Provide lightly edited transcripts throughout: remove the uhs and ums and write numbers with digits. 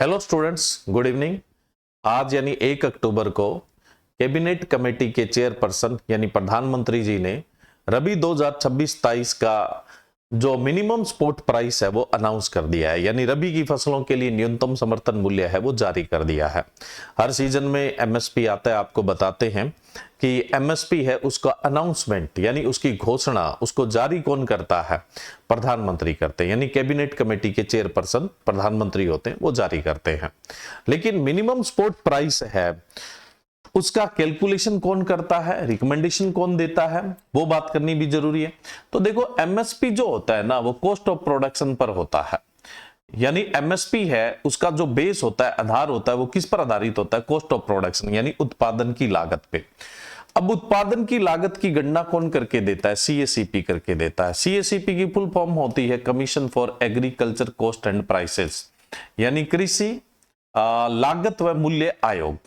Hello students, good evening. आज यानी 1 अक्टूबर को कैबिनेट कमेटी के चेयरपर्सन यानी प्रधानमंत्री जी ने रबी 2026-27 का जो मिनिमम स्पॉट प्राइस है वो अनाउंस कर दिया है। यानी रबी की फसलों के लिए न्यूनतम समर्थन मूल्य है वो जारी कर दिया है। हर सीजन में एमएसपी आता है, आपको बताते हैं कि एमएसपी है उसका अनाउंसमेंट यानी उसकी घोषणा उसको जारी कौन करता है? प्रधानमंत्री करते हैं। यानी कैबिनेट कमेटी के चेयरपर्सन प्रधानमंत्री होते हैं, वो जारी करते हैं। लेकिन मिनिमम स्पॉट प्राइस है उसका कैलकुलेशन कौन करता है, रिकमेंडेशन कौन देता है, वो बात करनी भी जरूरी है। तो देखो, एमएसपी जो होता है ना वो कॉस्ट ऑफ प्रोडक्शन पर होता है। यानी एमएसपी है उसका जो बेस होता है, आधार होता है, वो किस पर आधारित होता है? कॉस्ट ऑफ प्रोडक्शन यानी उत्पादन की लागत पे। अब उत्पादन की लागत की गणना कौन करके देता है? सीएसीपी करके देता है। सीएसीपी की फुल फॉर्म होती है commission for agriculture cost and prices, यानी कृषि लागत व मूल्य आयोग।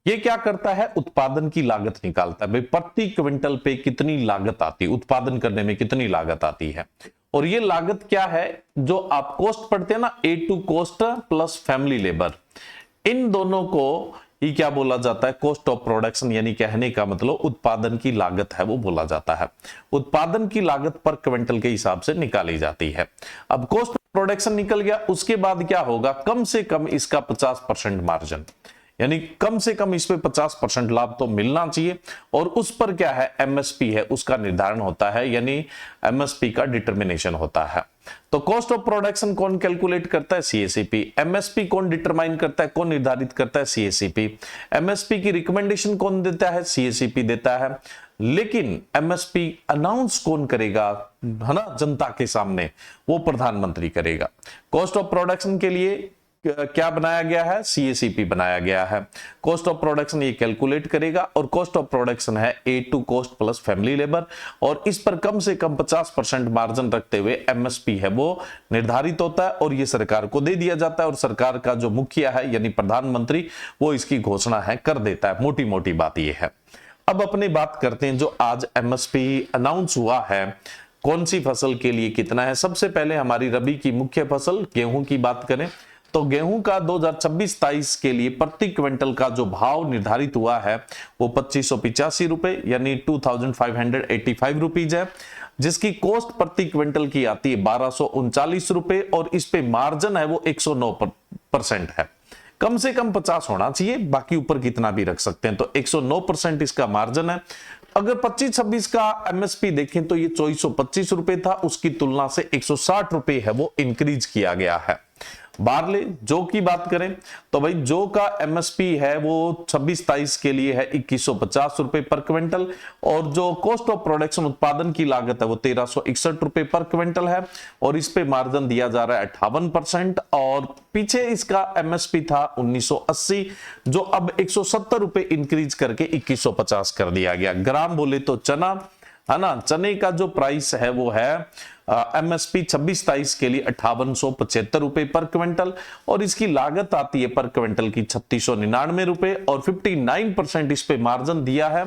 ये क्या करता है? उत्पादन की लागत निकालता है। भाई प्रति क्विंटल पे कितनी लागत आती है, उत्पादन करने में कितनी लागत आती है। और ये लागत क्या है? जो आप कॉस्ट पढ़ते हैं ना, A two cost plus family labour, इन दोनों को ही क्या बोला जाता है? Cost of production. यानी कहने का मतलब उत्पादन की लागत है वो बोला जाता है। उत्पादन की लागत पर क्विंटल के हिसाब से निकाली जाती है। अब कॉस्ट ऑफ प्रोडक्शन निकल गया, उसके बाद क्या होगा? कम से कम इसका 50% मार्जिन, यानी कम से कम इसमें 50% लाभ तो मिलना चाहिए। और उस पर क्या है? एमएसपी है उसका निर्धारण होता है, यानी एमएसपी का डिटर्मिनेशन होता है। तो कॉस्ट ऑफ प्रोडक्शन कौन कैलकुलेट करता है? सीएसीपी। एमएसपी कौन डिटरमाइन करता है, कौन निर्धारित करता है? सीएसीपी। एमएसपी की रिकमेंडेशन कौन देता है? सीएसीपी देता है। लेकिन एमएसपी अनाउंस कौन करेगा, है ना, जनता के सामने? वो प्रधानमंत्री करेगा। कॉस्ट ऑफ प्रोडक्शन के लिए क्या बनाया गया है? सीएसीपी बनाया गया है। कॉस्ट ऑफ प्रोडक्शन ये कैलकुलेट करेगा, और कॉस्ट ऑफ प्रोडक्शन है A two cost plus family labour, और इस पर कम से कम 50% मार्जिन रखते हुए एमएसपी है वो निर्धारित होता है, और ये सरकार को दे दिया जाता है। और सरकार का जो मुखिया है यानी प्रधानमंत्री, वो इसकी घोषणा है कर देता है। मोटी मोटी बात ये है। अब अपनी बात करते हैं जो आज एमएसपी अनाउंस हुआ है, कौन सी फसल के लिए कितना है। सबसे पहले हमारी रबी की मुख्य फसल गेहूं की बात करें तो गेहूं का 2026-27 के लिए प्रति क्विंटल का जो भाव निर्धारित हुआ है वो 2585 रुपए यानी 2585 रुपीज है, जिसकी कॉस्ट प्रति क्विंटल की आती है 1239 रुपए, और इस पे मार्जिन है वो 109% है। कम से कम 50 होना चाहिए, बाकी ऊपर कितना भी रख सकते हैं। तो 109% इसका मार्जिन है। अगर 25-26 का एमएसपी देखें तो ये 2425 रुपए था, उसकी तुलना से 160 रुपए है वो इंक्रीज किया गया है। बार्ले जौ की बात करें तो भाई जौ का एमएसपी है वो 26-27 के लिए है 2150 रुपए पर क्विंटल, और जो कॉस्ट ऑफ प्रोडक्शन उत्पादन की लागत है वो 1361 रुपए पर क्विंटल है, और इस पे मार्जिन दिया जा रहा है 58%। और पीछे इसका एमएसपी था 1980, जो अब 170 रुपए इंक्रीज करके 2150 कर दिया गया। ग्राम बोले तो चना, है ना, चने का जो प्राइस है वो है एमएसपी 26-27 के लिए 5875 रुपए पर क्विंटल, और इसकी लागत आती है पर क्विंटल की 3699 रुपए, और 59% इस पे मार्जिन दिया है।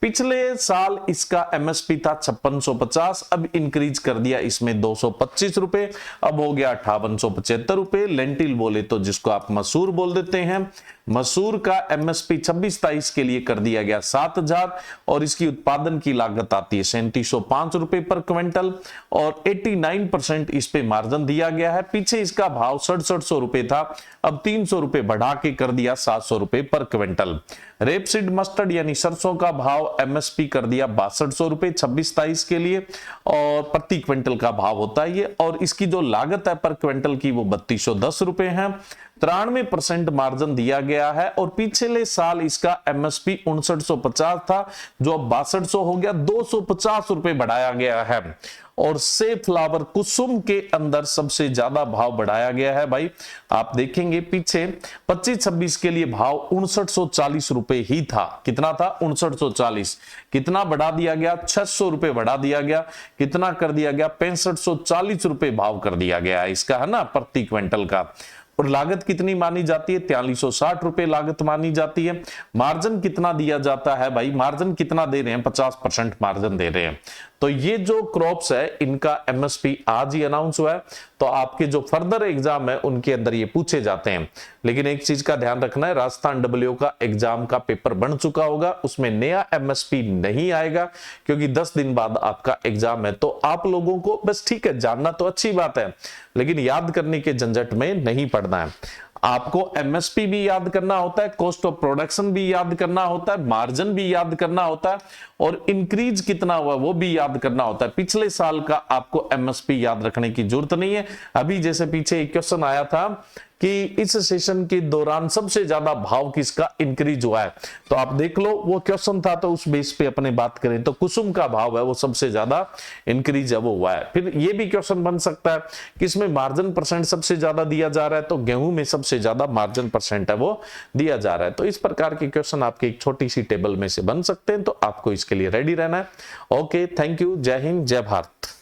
पिछले साल इसका एमएसपी था 5650, अब इंक्रीज कर दिया इसमें 225 रुपए, अब हो गया 5875 रुपए। लेंटिल बोले तो जिसको आप मसूर बोल देते हैं, मसूर का एमएसपी 26-27 के लिए कर दिया गया 7000, और इसकी उत्पादन की लागत आती है 3705 रुपए पर क्विंटल, और 89% इस पे मार्जिन दिया गया है। पीछे इसका भाव 6700 रुपए था, अब 300 रुपए बढ़ा के कर दिया 700 रुपए पर क्विंटल। रेपसीड मस्टर्ड यानी सरसों का भाव एमएसपी कर दिया 6200 रुपए 26-27 के लिए, और प्रति क्विंटल का भाव होता है ये, और इसकी जो लागत है पर क्विंटल की वो 3210 रुपए है। 93% मार्जिन दिया गया है, और पिछले साल इसका एमएसपी 5950 था, जो अब 6200 हो गया, 250 रुपए बढ़ाया गया है। और सेब फ्लावर कुसुम के अंदर सबसे ज्यादा भाव बढ़ाया गया है। भाई आप देखेंगे पीछे 25-26 के लिए भाव 5940 रुपए ही था। कितना था? 5940। कितना बढ़ा दिया गया? 600 रुपए बढ़ा दिया गया। कितना कर दिया गया? 6540 रुपए भाव कर दिया गया इसका, है ना, प्रति क्विंटल का। और लागत कितनी मानी जाती है? 4360 रुपए लागत मानी जाती है। मार्जिन कितना दिया जाता है? भाई मार्जिन कितना दे रहे हैं? 50% मार्जिन दे रहे हैं। तो ये जो क्रॉप्स है इनका एमएसपी आज ही अनाउंस हुआ है, तो आपके जो फर्दर एग्जाम है उनके अंदर ये पूछे जाते हैं। लेकिन एक चीज का ध्यान रखना है, राजस्थान डब्ल्यू का एग्जाम का पेपर बन चुका होगा, उसमें नया एमएसपी नहीं आएगा क्योंकि 10 दिन बाद आपका एग्जाम है। तो आप लोगों को बस ठीक है, जानना तो अच्छी बात है, लेकिन याद करने के झंझट में नहीं पड़ना है। आपको एमएसपी भी याद करना होता है, कॉस्ट ऑफ प्रोडक्शन भी याद करना होता है, मार्जिन भी याद करना होता है, और इंक्रीज कितना हुआ वो भी याद करना होता है। पिछले साल का आपको एमएसपी याद रखने की जरूरत नहीं है। अभी जैसे पीछे एक क्वेश्चन आया था कि इस सेशन के दौरान सबसे ज्यादा भाव किसका इंक्रीज हुआ है, तो आप देख लो वो क्वेश्चन था, तो उस बेस पे अपने बात करें तो कुसुम का भाव है वो सबसे ज्यादा इंक्रीज है वो हुआ है। फिर ये भी क्वेश्चन बन सकता है कि इसमें मार्जिन परसेंट सबसे ज्यादा दिया जा रहा है, तो गेहूं में सबसे ज्यादा मार्जिन परसेंट है वो दिया जा रहा है। तो इस प्रकार के क्वेश्चन आपके एक छोटी सी टेबल में से बन सकते हैं, तो आपको इसके लिए रेडी रहना है। ओके, थैंक यू, जय हिंद, जय भारत।